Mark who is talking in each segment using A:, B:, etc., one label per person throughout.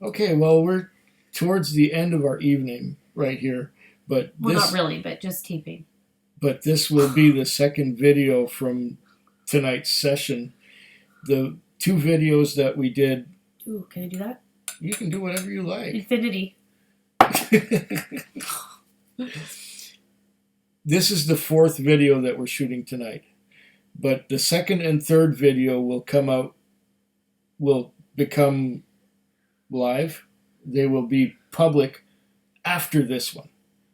A: Okay, well, we're towards the end of our evening right here, but
B: well, not really, but just taping.
A: But this will be the second video from tonight's session. The two videos that we did.
B: Ooh, can I do that?
A: You can do whatever you like.
B: Infinity.
A: This is the fourth video that we're shooting tonight. But the second and third video will become live. They will be public after this one.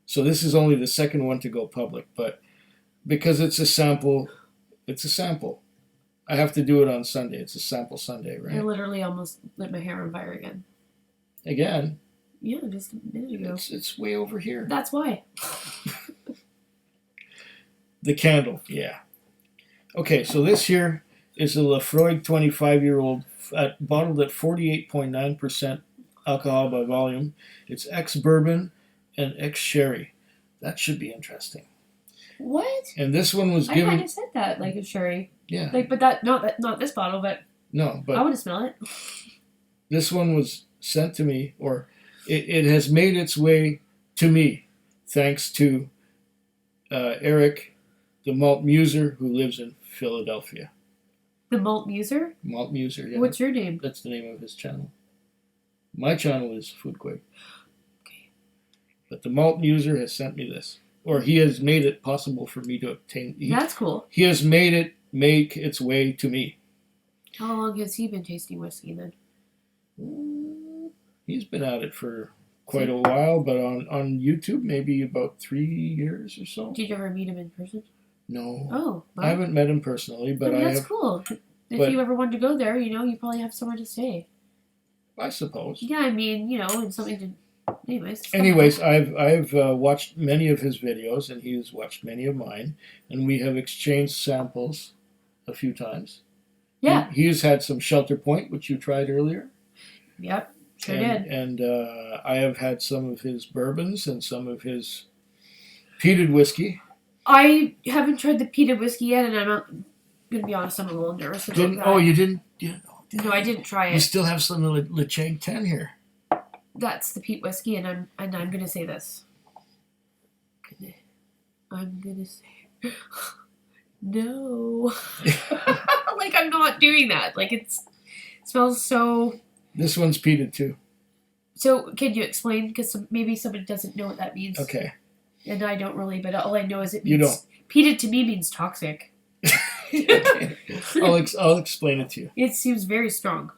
A: So this is only the second one to go public, but because it's a sample, I have to do it on Sunday. It's a sample Sunday, right?
B: I literally almost lit my hair on fire again.
A: Again?
B: Yeah, just a minute ago.
A: It's way over here.
B: That's why.
A: The candle, yeah. Okay, so this here is a Laphroaig 25-year-old bottled at 48.9% alcohol by volume. It's ex-bourbon and ex-sherry. That should be interesting.
B: What?
A: And this one was given...
B: I kind of said that, like a sherry.
A: Yeah.
B: Like, but that not this bottle, but...
A: No, but...
B: I want to smell it.
A: This one was sent to me, or it has made its way to me, thanks to Eric, the Malt Muser, who lives in Philadelphia.
B: The Malt Muser?
A: Malt Muser, yeah.
B: What's your name?
A: That's the name of his channel. My channel is Foodquake.
B: Okay.
A: But the Malt Muser has sent me this. Or he has made it possible for me to obtain.
B: That's cool.
A: He has made it make its way to me.
B: How long has he been tasting whiskey then?
A: He's been at it for quite a while, but on YouTube, maybe about 3 years or so.
B: Did you ever meet him in person?
A: No.
B: Oh. Well,
A: I haven't met him personally, but
B: that's cool. If you ever wanted to go there, you probably have somewhere to stay.
A: I suppose.
B: Yeah, I mean, and something to...
A: Anyways, I've watched many of his videos, and he's watched many of mine, and we have exchanged samples a few times.
B: Yeah.
A: He's had some Shelter Point, which you tried earlier.
B: Yep, sure did.
A: And I have had some of his bourbons and some of his peated whiskey.
B: I haven't tried the peated whiskey yet, and I'm not going to be honest, I'm a little nervous about that.
A: Oh, you didn't?
B: No, I didn't try it.
A: You still have some Laphroaig 10 here.
B: That's the peat whiskey, and I'm going to say this. I'm going to say no. Like, I'm not doing that. Like, it smells so...
A: This one's peated too.
B: So, can you explain? Because maybe somebody doesn't know what that means.
A: Okay.
B: And I don't really, but all I know is it means...
A: You don't.
B: Peated to me means toxic.
A: Okay. I'll explain it to you.
B: It seems very strong.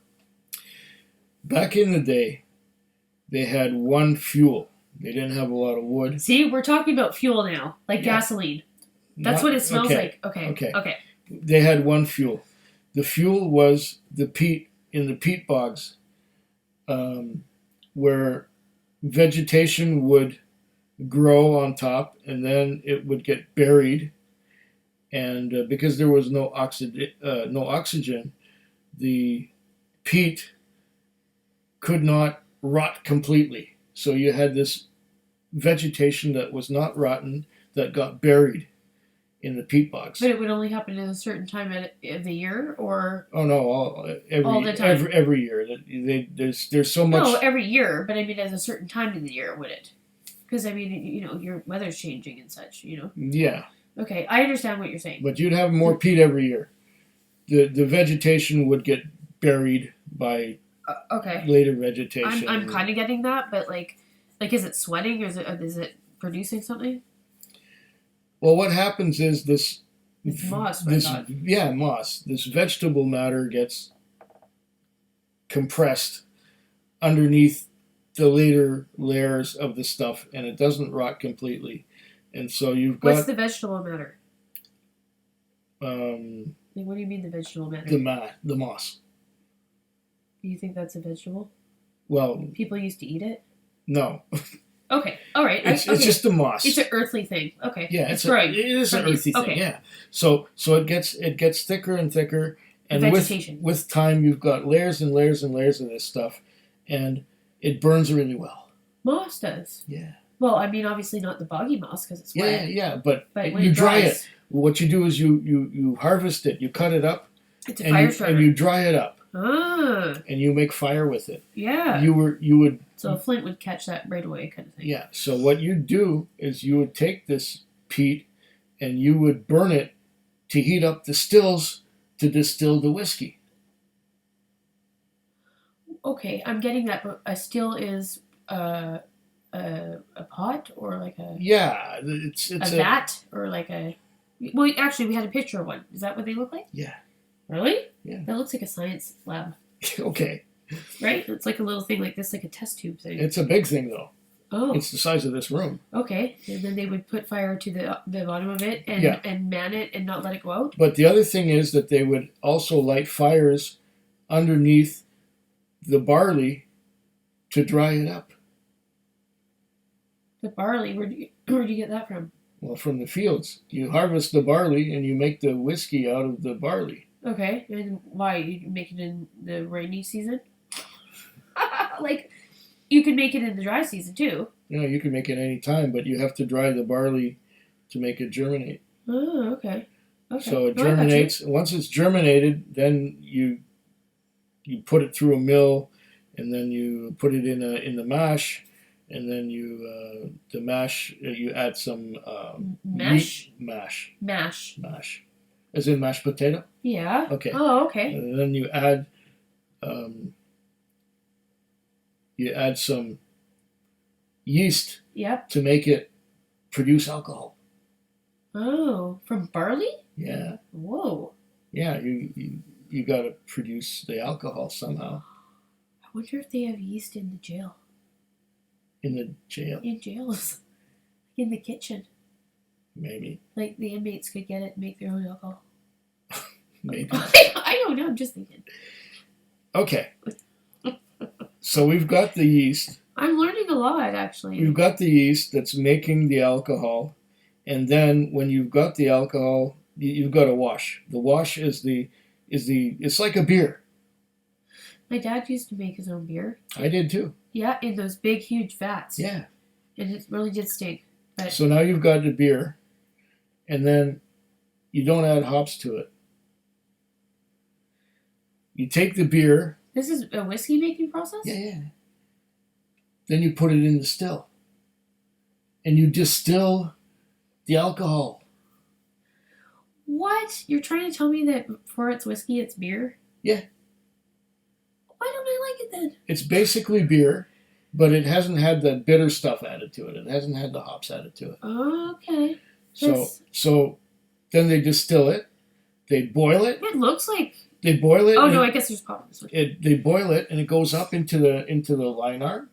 A: Back in the day, they had one fuel. They didn't have a lot of wood.
B: See, we're talking about fuel now, like gasoline. That's what it smells like. Okay.
A: They had one fuel. The fuel was the peat in the peat bogs, where vegetation would grow on top, and then it would get buried. And because there was no oxygen, the peat could not rot completely. So you had this vegetation that was not rotten that got buried in the peat bogs.
B: But it would only happen at a certain time of the year, or...
A: Oh no, all the time. Every year. There's so much...
B: No, every year, but I mean at a certain time in the year, would it? Because, I mean, your weather's changing and such,
A: Yeah.
B: Okay, I understand what you're saying.
A: But you'd have more peat every year. The vegetation would get buried by later vegetation.
B: I'm kind of getting that, but like is it sweating, or is it producing something?
A: Well, what happens is this...
B: It's moss,
A: Yeah, moss. This vegetable matter gets compressed underneath the later layers of the stuff, and it doesn't rot completely. And so you've got...
B: What's the vegetable matter? Like, what do you mean the vegetable matter?
A: The moss.
B: Do you think that's a vegetable?
A: Well...
B: People used to eat it?
A: No.
B: Okay, all right.
A: It's just the moss.
B: It's an earthly thing. Okay.
A: Yeah,
B: it's growing.
A: It is an earthy thing, yeah. So it gets thicker and thicker, and
B: vegetation.
A: with time you've got layers and layers and layers of this stuff, and it burns really well.
B: Moss does.
A: Yeah.
B: Well, I mean, obviously not the boggy moss because it's wet.
A: Yeah, but
B: when
A: you
B: it
A: dry
B: dries,
A: it. What you do is you harvest it, you cut it up,
B: it's a fire starter.
A: and you dry it up. and you make fire with it.
B: Yeah.
A: You would.
B: So a flint would catch that right away, kind of thing.
A: Yeah. So what you'd do is you would take this peat and you would burn it to heat up the stills to distill the whiskey.
B: Okay, I'm getting that, but a still is a pot or like a
A: it's
B: a vat or like a. Well, actually, we had a picture of one. Is that what they look like?
A: Yeah.
B: Really?
A: Yeah.
B: That looks like a science lab.
A: Okay.
B: Right? It's like a little thing like this, like a test tube thing.
A: It's a big thing though.
B: Oh.
A: It's the size of this room.
B: Okay, and then they would put fire to the bottom of it and man it and not let it go out.
A: But the other thing is that they would also light fires underneath the barley to dry it up.
B: The barley, where'd you get that from?
A: Well, from the fields. You harvest the barley and you make the whiskey out of the barley.
B: Okay, and why? You make it in the rainy season? Like, you can make it in the dry season too.
A: You know, you can make it any time, but you have to dry the barley to make it germinate.
B: Oh, okay. Okay.
A: So it germinates. Once it's germinated, then you put it through a mill, and then you put it in the mash, and then the mash you add some
B: mash.
A: Mash, as in mashed potato.
B: Yeah.
A: Okay.
B: Oh, okay.
A: And then you add some yeast.
B: Yep.
A: To make it produce alcohol.
B: Oh, from barley?
A: Yeah.
B: Whoa.
A: Yeah, you got to produce the alcohol somehow.
B: I wonder if they have yeast in the jail.
A: In the jail?
B: In jails. In the kitchen.
A: Maybe.
B: Like the inmates could get it and make their own alcohol.
A: Maybe.
B: I don't know, I'm just thinking.
A: Okay. So we've got the yeast.
B: I'm learning a lot, actually.
A: We've got the yeast that's making the alcohol. And then when you've got the alcohol, you've got a wash. The wash is it's like a beer.
B: My dad used to make his own beer.
A: I did too.
B: Yeah, in those big, huge vats.
A: Yeah.
B: And it really did stink. But
A: so now you've got the beer, and then you don't add hops to it. You take the beer.
B: This is a whiskey making process?
A: Yeah. Then you put it in the still. And you distill the alcohol.
B: What? You're trying to tell me that before it's whiskey, it's beer?
A: Yeah.
B: Why don't I like it then?
A: It's basically beer, but it hasn't had the bitter stuff added to it. It hasn't had the hops added to it.
B: Okay.
A: So then they distill it. They boil it.
B: It looks like...
A: They boil it.
B: Oh, no, I guess there's problems.
A: They boil it, and it goes up into the line arm.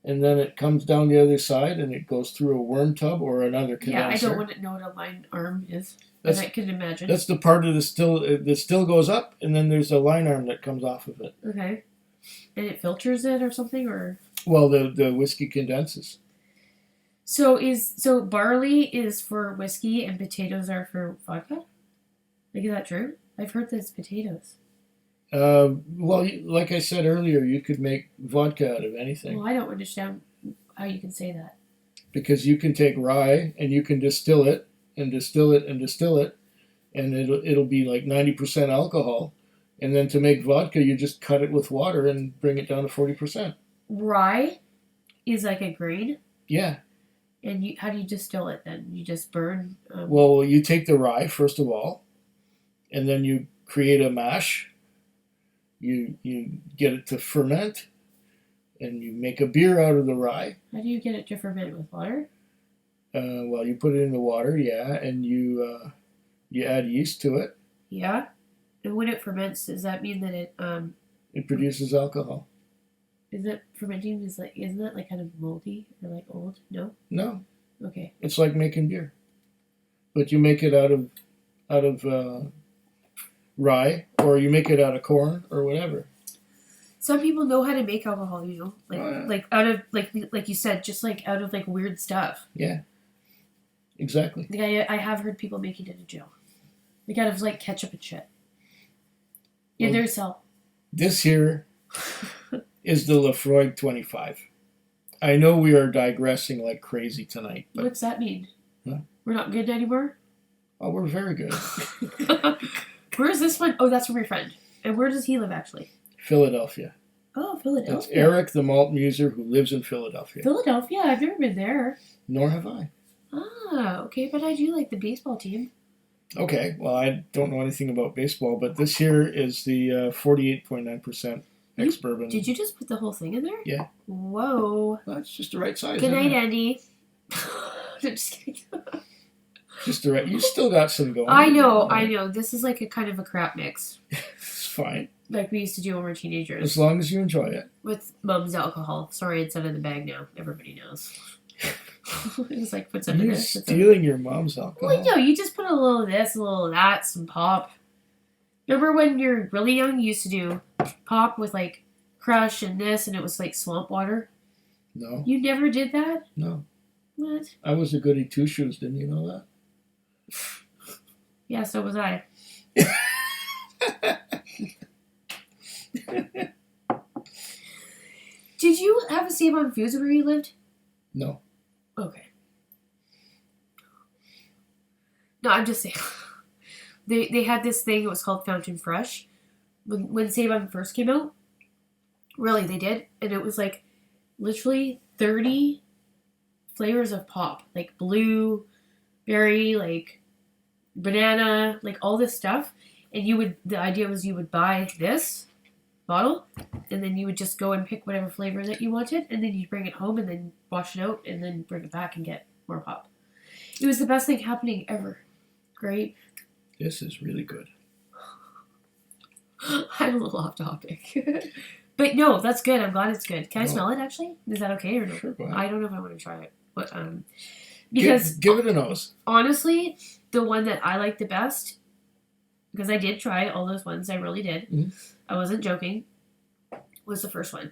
A: And then it comes down the other side, and it goes through a worm tub or another condenser.
B: Yeah, I don't want to know what a line arm is. I can imagine.
A: That's the part of the still. The still goes up, and then there's a line arm that comes off of it.
B: Okay. And it filters it or something, or?
A: Well, the whiskey condenses.
B: So barley is for whiskey and potatoes are for vodka? Like, is that true? I've heard that it's potatoes.
A: Well, like I said earlier, you could make vodka out of anything.
B: Well, I don't understand how you can say that.
A: Because you can take rye and you can distill it and distill it and distill it, and it'll be like 90% alcohol. And then to make vodka, you just cut it with water and bring it down to 40%.
B: Rye is like a grain?
A: Yeah.
B: And how do you distill it then? You just burn?
A: Well, you take the rye, first of all, and then you create a mash. You get it to ferment, and you make a beer out of the rye.
B: How do you get it to ferment with water?
A: Well, you put it in the water, yeah, and you add yeast to it.
B: Yeah, and when it ferments, does that mean that
A: it produces alcohol?
B: Is it fermenting? Isn't that like kind of moldy or like old? No.
A: No.
B: Okay.
A: It's like making beer, but you make it out of rye, or you make it out of corn, or whatever.
B: Some people know how to make alcohol, like out of like you said, just like out of like weird stuff.
A: Yeah. Exactly.
B: Like I have heard people making it in jail, like out of like ketchup and shit. Yeah, there's salt.
A: This here is the Laphroaig 25. I know we are digressing like crazy tonight. But
B: what's that mean?
A: Huh?
B: We're not good anymore?
A: Oh, we're very good.
B: Where is this one? Oh, that's from your friend. And where does he live, actually?
A: Philadelphia.
B: Oh, Philadelphia.
A: That's Eric, the malt muser, who lives in Philadelphia.
B: Philadelphia? I've never been there.
A: Nor have I.
B: Ah, okay, but I do like the baseball team.
A: Okay, well, I don't know anything about baseball, but this here is the 48.9% ex-bourbon.
B: Did you just put the whole thing in there?
A: Yeah.
B: Whoa.
A: Well, it's just the right size.
B: Good night,
A: isn't it?
B: Andy. I'm just kidding.
A: Just the right. You still got some going.
B: I know. This is like a kind of a crap mix.
A: It's fine.
B: Like we used to do when we were teenagers.
A: As long as you enjoy it.
B: With Mum's alcohol. Sorry, it's out of the bag now. Everybody knows. It's like, what's under
A: You're
B: this?
A: stealing your mom's alcohol.
B: Well, no, you just put a little of this, a little of that, some pop. Remember when you're really young, you used to do pop with like crush and this, and it was like swamp water?
A: No.
B: You never did that?
A: No.
B: What?
A: I was a goody two-shoes, didn't you know that?
B: Yeah, so was I. Did you have a Save on Foods where you lived?
A: No.
B: Okay. No, I'm just saying. They had this thing, it was called Fountain Fresh. When Save On first came out, really, they did. And it was like literally 30 flavors of pop. Like blue, berry, like banana, like all this stuff. And the idea was you would buy this bottle, and then you would just go and pick whatever flavor that you wanted, and then you'd bring it home and then wash it out, and then bring it back and get more pop. It was the best thing happening ever. Great.
A: This is really good.
B: I'm a little off topic. But no, that's good. I'm glad it's good. Can I smell it, actually? Is that okay or no?
A: Sure, go ahead.
B: I don't know if I want to try it. But because
A: give it a nose.
B: Honestly, the one that I like the best, because I did try all those ones, I really did.
A: Mm-hmm.
B: I wasn't joking, was the first one.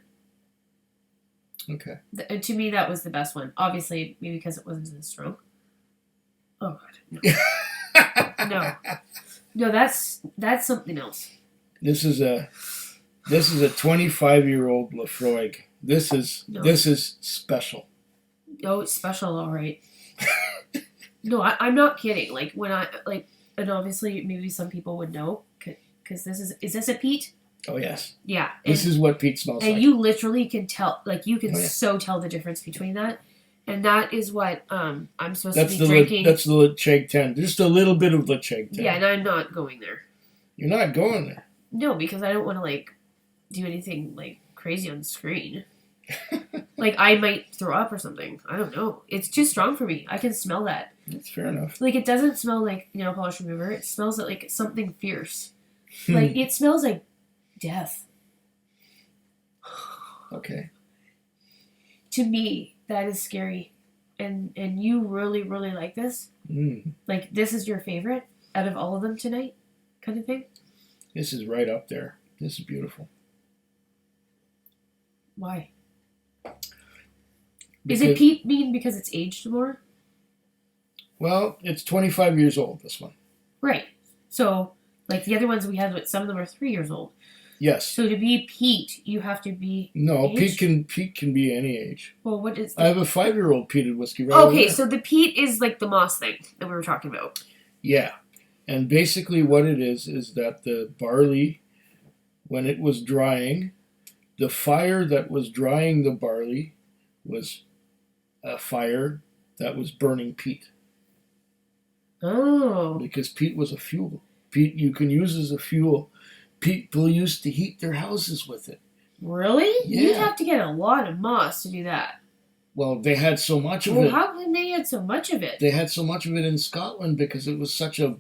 A: Okay.
B: To me, that was the best one. Obviously, maybe because it wasn't as strong. Oh, God. No. No, that's something else.
A: This is a 25-year-old Laphroaig. This is special.
B: Oh, it's special, all right. No, I'm not kidding. Like, when and obviously, maybe some people would know, because is this a peat?
A: Oh, yes.
B: Yeah.
A: This is what peat smells like.
B: And you literally can tell, like, you can
A: Oh,
B: tell the difference between that. And that is what I'm supposed
A: That's
B: to be drinking.
A: That's the Laphroaig 10. Just a little bit of Laphroaig 10.
B: Yeah, and I'm not going there.
A: You're not going there.
B: No, because I don't want to, like, do anything, like, crazy on the screen. Like, I might throw up or something. I don't know. It's too strong for me. I can smell that.
A: That's fair enough.
B: Like, it doesn't smell like nail polish remover. It smells like something fierce. Like, it smells like death.
A: Okay.
B: To me, that is scary. And you really, really like this?
A: Mm.
B: Like, this is your favorite out of all of them tonight? Kind of thing?
A: This is right up there. This is beautiful.
B: Why?
A: Because,
B: Is it peat mean because it's aged more?
A: Well, it's 25 years old, this one.
B: Right. So, like the other ones we had, some of them are 3 years old.
A: Yes.
B: So to be peat, you have to be
A: No,
B: aged?
A: peat can be any age.
B: Well, what is
A: I have a 5-year-old peated whiskey right over
B: Okay,
A: there.
B: so the peat is like the moss thing that we were talking about.
A: Yeah. And basically what it is that the barley, when it was drying, the fire that was drying the barley was a fire that was burning peat.
B: Oh.
A: Because peat was a fuel. Peat you can use as a fuel. People used to heat their houses with it.
B: Really?
A: Yeah.
B: You'd have to get a lot of moss to do that.
A: Well, they had so much of
B: Well,
A: it.
B: how come they had so much of it?
A: They had so much of it in Scotland because it was such a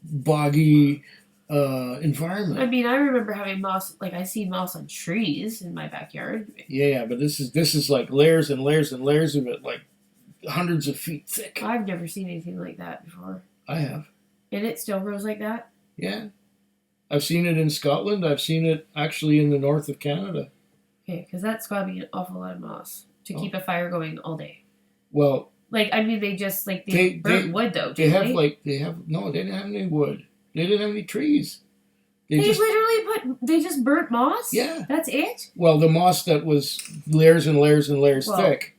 A: boggy environment.
B: I mean, I remember having moss, like I see moss on trees in my backyard.
A: Yeah, but this is like layers and layers and layers of it, like hundreds of feet thick.
B: I've never seen anything like that before.
A: I have.
B: And it still grows like that?
A: Yeah. I've seen it in Scotland. I've seen it actually in the north of Canada.
B: Okay, because that's got to be an awful lot of moss to keep a fire going all day.
A: Well,
B: like, I mean, they just, like, they burn wood, though,
A: they didn't have any wood. They didn't have any trees. They
B: just burnt moss?
A: Yeah.
B: That's it?
A: Well, the moss that was layers and layers and layers thick.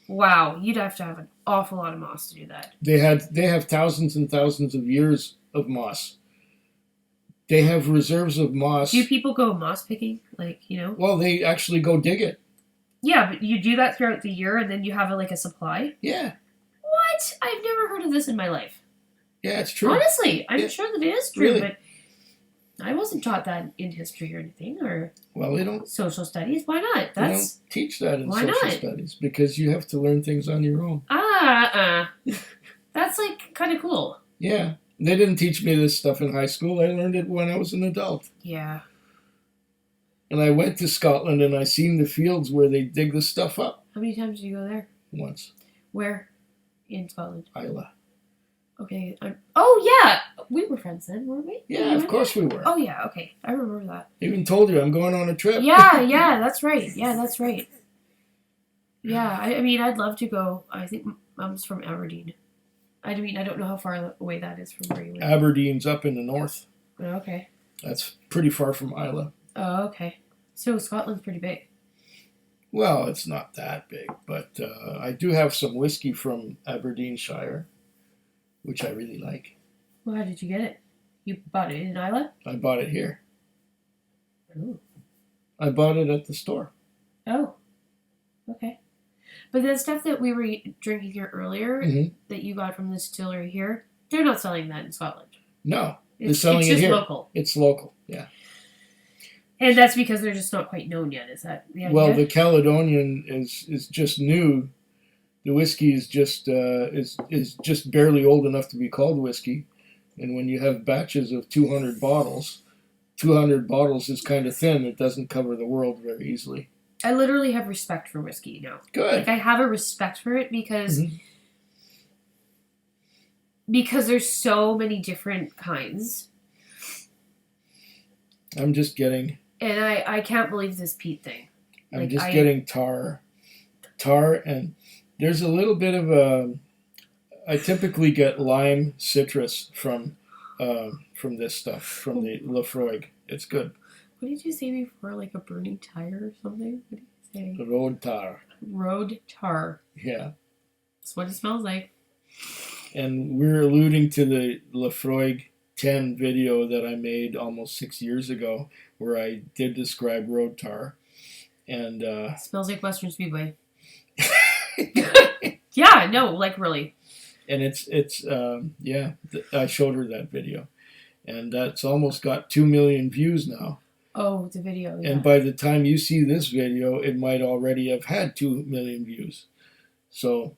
B: Wow, you'd have to have an awful lot of moss to do that.
A: They have thousands and thousands of years of moss. They have reserves of moss.
B: Do people go moss picking? Like, you know?
A: Well, they actually go dig it.
B: Yeah, but you do that throughout the year and then you have a supply?
A: Yeah.
B: What? I've never heard of this in my life.
A: Yeah, it's true.
B: Honestly, I'm
A: Yeah.
B: sure that it is true,
A: Really?
B: but I wasn't taught that in history or anything, or
A: Well, they don't
B: social studies. Why not? That's
A: teach that in
B: why
A: social
B: not?
A: studies because you have to learn things on your own.
B: That's kind of cool.
A: Yeah. They didn't teach me this stuff in high school. I learned it when I was an adult.
B: Yeah.
A: And I went to Scotland and I seen the fields where they dig this stuff up.
B: How many times did you go there?
A: Once.
B: Where? In Scotland.
A: Isla.
B: Okay. Oh yeah, we were friends then, weren't we?
A: Yeah, of course we were.
B: Oh yeah. Okay, I remember that.
A: I even told you I'm going on a trip.
B: Yeah, that's right. Yeah, that's right. Yeah, I mean, I'd love to go. I think Mom's from Aberdeen. I mean, I don't know how far away that is from where you live.
A: Aberdeen's up in the north.
B: Okay.
A: That's pretty far from Isla.
B: Oh, okay. So Scotland's pretty big.
A: Well, it's not that big, but I do have some whiskey from Aberdeenshire, which I really like.
B: Well, how did you get it? You bought it in Isla?
A: I bought it here.
B: Oh.
A: I bought it at the store.
B: Oh. Okay. But the stuff that we were drinking here earlier, that you got from the distillery here, they're not selling that in Scotland.
A: No. They're selling
B: it's
A: it
B: just
A: here.
B: Local.
A: It's local, yeah.
B: And that's because they're just not quite known yet, is that the idea?
A: Well, the Caledonian is just new. The whiskey is just barely old enough to be called whiskey. And when you have batches of 200 bottles is kind of thin. It doesn't cover the world very easily.
B: I literally have respect for whiskey now.
A: Good.
B: Like, I have a respect for it because there's so many different kinds.
A: I'm just getting...
B: And I can't believe this peat thing.
A: I'm getting tar, and there's a little bit of a. I typically get lime citrus from this stuff from the Laphroaig. It's good.
B: What did you say before? Like a burning tire or something? What did you say?
A: Road tar.
B: Road tar.
A: Yeah.
B: That's what it smells like.
A: And we're alluding to the Laphroaig 10 video that I made almost 6 years ago, where I did describe road tar, and
B: smells like Western Speedway. Yeah, no, like really.
A: And it's I showed her that video, and that's almost got 2 million views now.
B: Oh, the video. Yeah.
A: And by the time you see this video, it might already have had 2 million views. So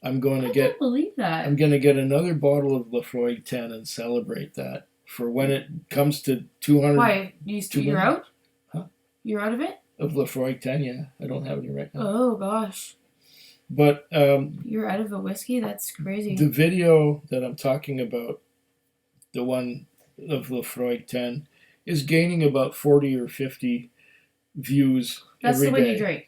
A: I'm going to
B: can't believe that.
A: I'm going to get another bottle of Laphroaig 10 and celebrate that for when it comes to 200.
B: Why? You're out?
A: Huh?
B: You're out of it?
A: Of Laphroaig 10, yeah. I don't have any right now.
B: Oh, gosh.
A: But
B: you're out of a whiskey? That's crazy.
A: The video that I'm talking about, the one of Laphroaig 10, is gaining about 40 or 50 views
B: That's
A: every
B: the one
A: day.
B: you drink?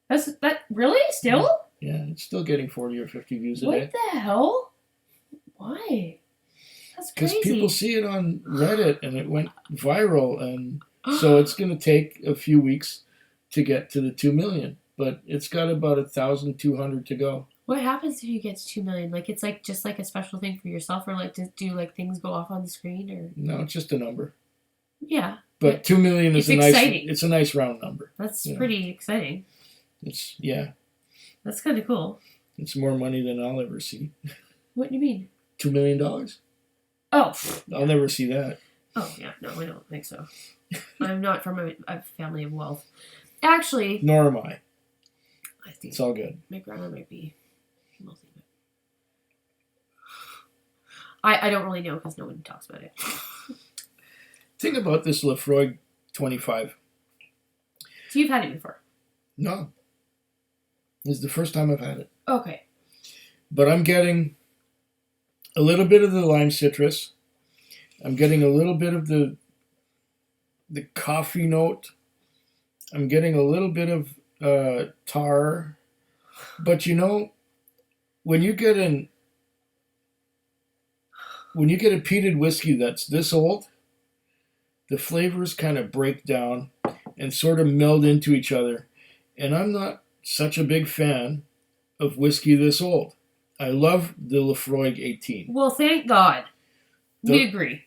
B: That really? Still?
A: Yeah, it's still getting 40 or 50 views a
B: what
A: day.
B: What the hell? Why? That's crazy.
A: Because people see it on Reddit and it went viral, and so it's going to take a few weeks to get to the 2 million. But it's got about 1,200 to go.
B: What happens if you get to 2 million? Like, it's like just like a special thing for yourself, or like do like things go off on the screen, or
A: No, it's just a number.
B: Yeah.
A: But 2 million is
B: exciting.
A: It's a nice round number.
B: That's pretty exciting.
A: It's
B: That's kind of cool.
A: It's more money than I'll ever see.
B: What do you mean?
A: $2 million?
B: Oh.
A: I'll never see that.
B: Oh, yeah. No, I don't think so. I'm not from a family of wealth. Actually.
A: Nor am I.
B: I think
A: it's all good.
B: My grandma might be wealthy. I don't really know because no one talks about it.
A: Think about this Laphroaig 25.
B: So you've had it before?
A: No. This is the first time I've had it.
B: Okay.
A: But I'm getting a little bit of the lime citrus. I'm getting a little bit of the coffee note. I'm getting a little bit of tar. But when you get a peated whiskey that's this old, the flavors kind of break down and sort of meld into each other. And I'm not such a big fan of whiskey this old. I love the Laphroaig 18.
B: Well, thank God. We agree.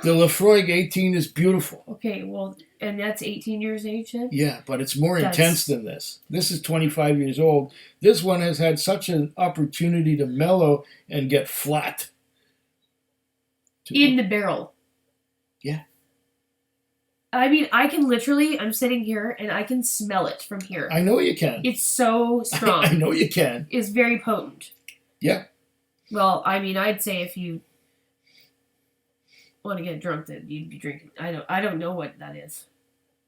A: The Laphroaig 18 is beautiful.
B: Okay, well, and that's 18 years age then?
A: Yeah, but it's more
B: That's-
A: intense than this. This is 25 years old. This one has had such an opportunity to mellow and get flat.
B: In the barrel.
A: Yeah.
B: I mean, I can literally, I'm sitting here and I can smell it from here.
A: I know you can.
B: It's so strong.
A: I know you can.
B: It's very potent.
A: Yeah.
B: Well, I mean, I'd say if you want to get drunk, that you'd be drinking. I don't know what that is.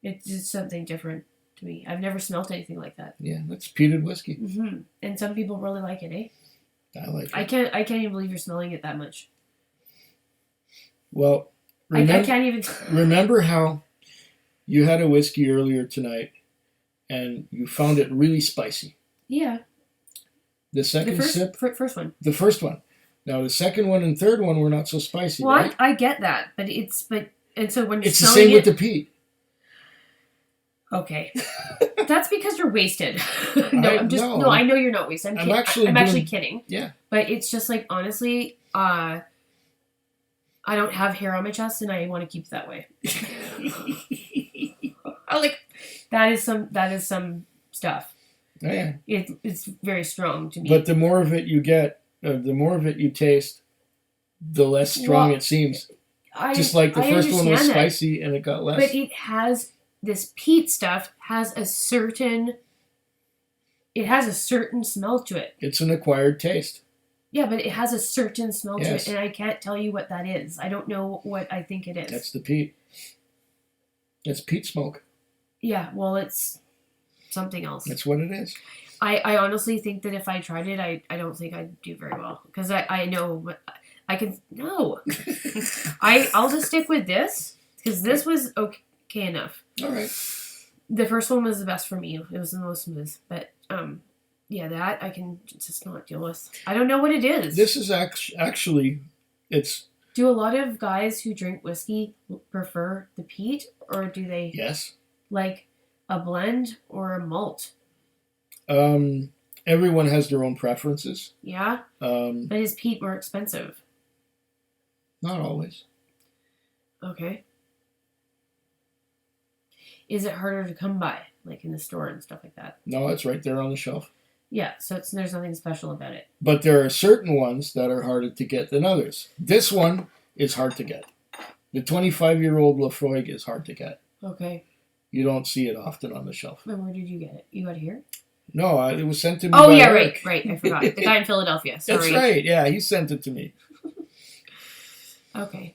B: It's just something different to me. I've never smelled anything like that.
A: Yeah, that's peated whiskey.
B: Mm-hmm. And some people really like it, eh?
A: I like it.
B: I can't even believe you're smelling it that much.
A: Well,
B: I can't even.
A: remember how you had a whiskey earlier tonight and you found it really spicy.
B: Yeah.
A: The second sip?
B: First one.
A: The first one. Now, the second one and third one were not so spicy,
B: Well,
A: right?
B: I get that, and so when you're
A: It's the
B: smelling
A: same with the peat.
B: Okay. That's because you're wasted. I know you're not wasted. I'm actually kidding.
A: Yeah.
B: But it's just like, honestly, I don't have hair on my chest and I want to keep it that way. that is some stuff.
A: Oh, yeah.
B: It's very strong to me.
A: But the more of it you get, the more of it you taste, the less strong it seems. Just like the first one was spicy and it got less.
B: But it has, this peat stuff has a certain smell to it.
A: It's an acquired taste.
B: Yeah, but it has a certain smell to
A: Yes.
B: it, and I can't tell you what that is. I don't know what I think it is.
A: That's the peat. It's peat smoke.
B: Yeah, well, it's something else.
A: That's what it is.
B: I honestly think that if I tried it, I don't think I'd do very well. Because I know what I can... No. I'll just stick with this, because this was okay enough.
A: All right.
B: The first one was the best for me. It was the most smooth. But, yeah, that I can just not deal with. I don't know what it is.
A: This is actually, it's...
B: Do a lot of guys who drink whiskey prefer the peat, or do they
A: Yes.
B: like a blend or a malt?
A: Everyone has their own preferences.
B: Yeah? But is peat more expensive?
A: Not always.
B: Okay. Is it harder to come by, like in the store and stuff like that?
A: No, it's right there on the shelf.
B: Yeah, so there's nothing special about it.
A: But there are certain ones that are harder to get than others. This one is hard to get. The 25-year-old Laphroaig is hard to get.
B: Okay.
A: You don't see it often on the shelf.
B: And where did you get it? You got it here?
A: No, it was sent to me
B: Oh,
A: by
B: yeah,
A: Eric.
B: right. I forgot. The guy in Philadelphia. Sorry.
A: That's right. Yeah, he sent it to me.
B: Okay.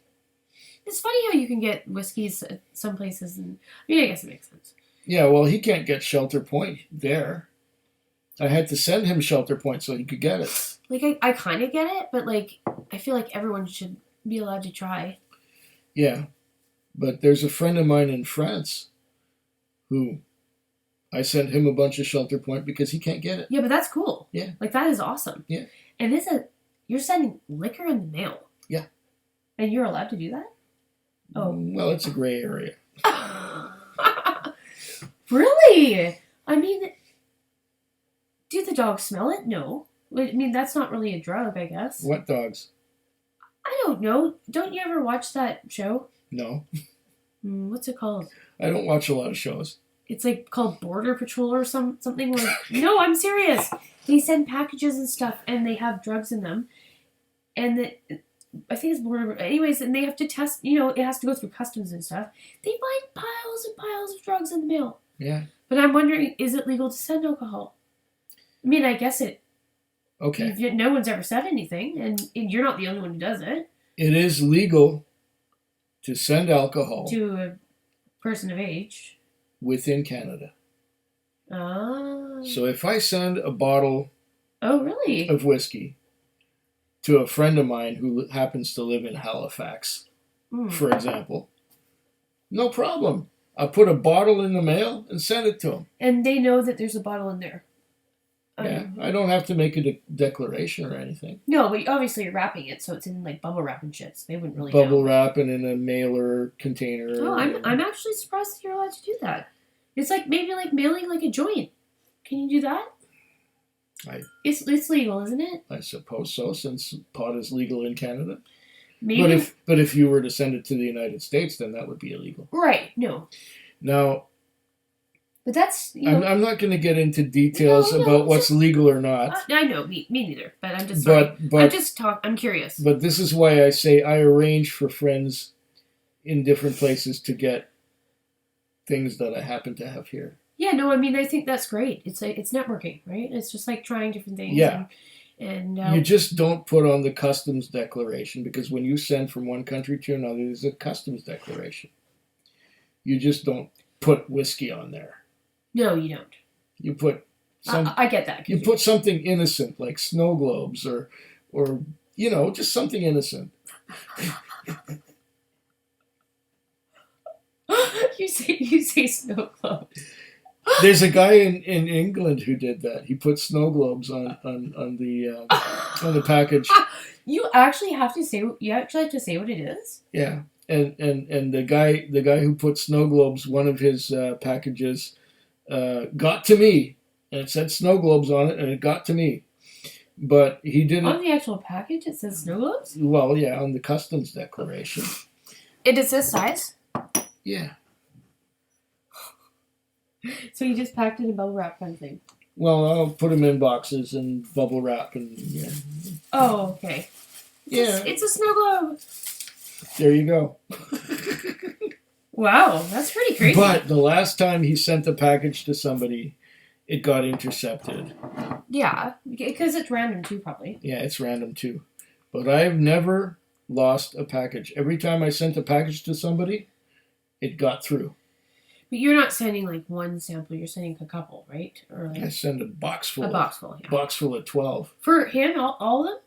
B: It's funny how you can get whiskeys at some places, and I mean, I guess it makes sense.
A: Yeah, well, he can't get Shelter Point there. I had to send him Shelter Point so he could get it.
B: Like, I kind of get it, but, like, I feel like everyone should be allowed to try.
A: Yeah, but there's a friend of mine in France who I sent him a bunch of Shelter Point because he can't get it.
B: Yeah, but that's cool.
A: Yeah.
B: Like, that is awesome.
A: Yeah.
B: And you're sending liquor in the mail.
A: Yeah.
B: And you're allowed to do that? Oh.
A: Well, it's a gray area.
B: Really? I mean, do the dogs smell it? No. I mean, that's not really a drug, I guess.
A: What dogs?
B: I don't know. Don't you ever watch that show?
A: No.
B: What's it called?
A: I don't watch a lot of shows.
B: It's like called Border Patrol or something. Like, no, I'm serious. They send packages and stuff, and they have drugs in them. And I think it's Border... Anyways, and they have to test... it has to go through customs and stuff. They find piles and piles of drugs in the mail.
A: Yeah.
B: But I'm wondering, is it legal to send alcohol? I mean, I guess it...
A: Okay.
B: No one's ever said anything, and you're not the only one who does it.
A: It is legal to send alcohol
B: To a person of age.
A: within Canada.
B: Ah.
A: So if I send a bottle
B: Oh, really?
A: of whiskey to a friend of mine who happens to live in Halifax, for example, no problem. I'll put a bottle in the mail and send it to him.
B: And they know that there's a bottle in there.
A: Yeah, I don't have to make a declaration or anything.
B: No, but obviously you're wrapping it, so it's in like bubble wrap and shit. So they wouldn't really
A: Bubble
B: know.
A: wrap and in a mailer container.
B: Oh, I'm actually surprised that you're allowed to do that. It's like maybe like mailing like a joint. Can you do that? It's legal, isn't it?
A: I suppose so, since pot is legal in Canada.
B: Maybe.
A: But if you were to send it to the United States, then that would be illegal.
B: Right. No.
A: Now,
B: But that's
A: I'm not going to get into details about what's legal or not.
B: I know me neither. But I'm just I'm curious.
A: But this is why I say I arrange for friends in different places to get things that I happen to have here.
B: Yeah. No. I mean, I think that's great. It's networking, right? It's just like trying different things.
A: Yeah.
B: And
A: you just don't put on the customs declaration, because when you send from one country to another, there's a customs declaration. You just don't put whiskey on there.
B: No, you don't.
A: You put
B: I get that.
A: You put something innocent like snow globes or just something innocent.
B: You say snow globes.
A: There's a guy in England who did that. He put snow globes on the package.
B: You actually have to say what it is?
A: Yeah. And the guy who put snow globes, one of his packages got to me, and it said snow globes on it, and it got to me. But he didn't.
B: On the actual package it says snow globes?
A: Well, yeah, on the customs declaration.
B: It is this size?
A: Yeah.
B: So you just packed it in bubble wrap kind of thing?
A: Well, I'll put them in boxes and bubble wrap and yeah.
B: Oh, okay.
A: Yeah.
B: It's a snow globe.
A: There you go.
B: Wow, that's pretty crazy.
A: But the last time he sent a package to somebody, it got intercepted.
B: Yeah, because it's random too, probably.
A: Yeah, it's random too. But I've never lost a package. Every time I sent a package to somebody, it got through.
B: But you're not sending like one sample, you're sending a couple, right? Or like
A: I send a box full.
B: A box full, yeah.
A: Box full of 12.
B: For him, all of them?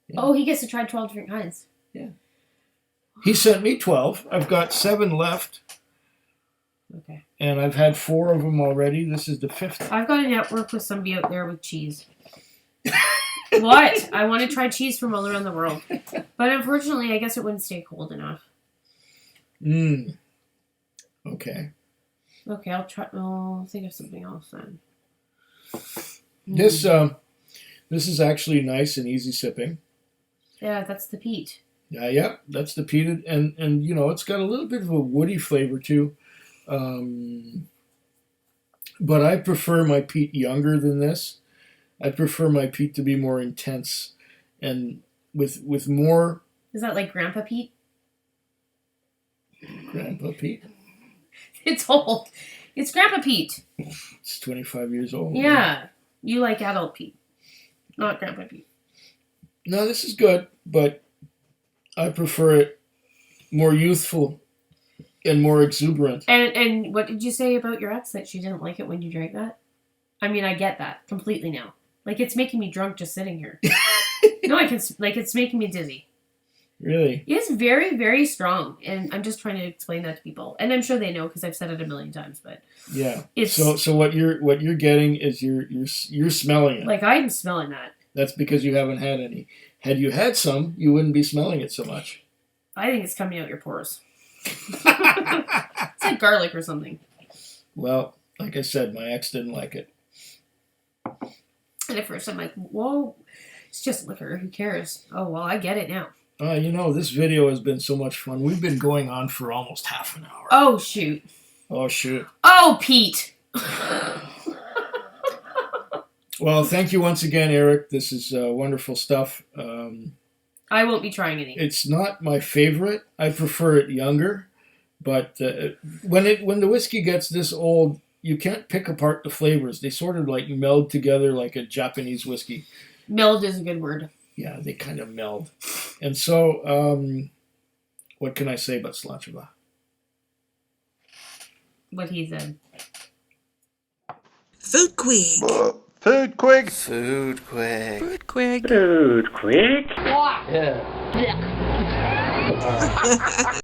A: Yeah.
B: Oh, he gets to try 12 different kinds.
A: Yeah. He sent me 12. I've got 7 left.
B: Okay. And
A: I've had 4 of them already. This is the 5th.
B: I've got to network with somebody out there with cheese. What? I want to try cheese from all around the world. But unfortunately, I guess it wouldn't stay cold enough.
A: Okay.
B: Okay, I'll think of something else then.
A: This is actually nice and easy sipping.
B: Yeah, that's the peat.
A: Yeah, that's the peated, and it's got a little bit of a woody flavor too. But I prefer my peat younger than this. I prefer my peat to be more intense and with more.
B: Is that like Grandpa Pete?
A: Grandpa Pete?
B: It's old. It's Grandpa Pete.
A: It's 25 years old.
B: Yeah. You like adult Pete, not Grandpa Pete.
A: No, this is good, but I prefer it more youthful and more exuberant.
B: And what did you say about your ex, that she didn't like it when you drank that? I mean, I get that completely now. Like, it's making me drunk just sitting here. No, it's making me dizzy.
A: Really?
B: It's very, very strong, and I'm just trying to explain that to people, and I'm sure they know because I've said it a million times. But
A: yeah,
B: it's
A: so what you're getting is you're smelling it.
B: Like, I'm smelling that.
A: That's because you haven't had any. Had you had some, you wouldn't be smelling it so much.
B: I think it's coming out your pores. It's like garlic or something.
A: Well, like I said, my ex didn't like it.
B: And at first I'm like, whoa, it's just liquor. Who cares? Oh, well, I get it now.
A: This video has been so much fun. We've been going on for almost half an hour.
B: Oh, shoot.
A: Oh, shoot.
B: Oh, Pete.
A: Well, thank you once again, Eric. This is wonderful stuff.
B: I won't be trying any.
A: It's not my favorite. I prefer it younger. But when the whiskey gets this old, you can't pick apart the flavors. They sort of like meld together like a Japanese whiskey.
B: Meld is a good word.
A: Yeah, they kind of meld. And so, what can I say about Slachova?
B: What he said.
C: Food Quig.
D: Food Quig.
C: Food Quig.
E: Food Quig.
F: Food Quig.
E: Yeah.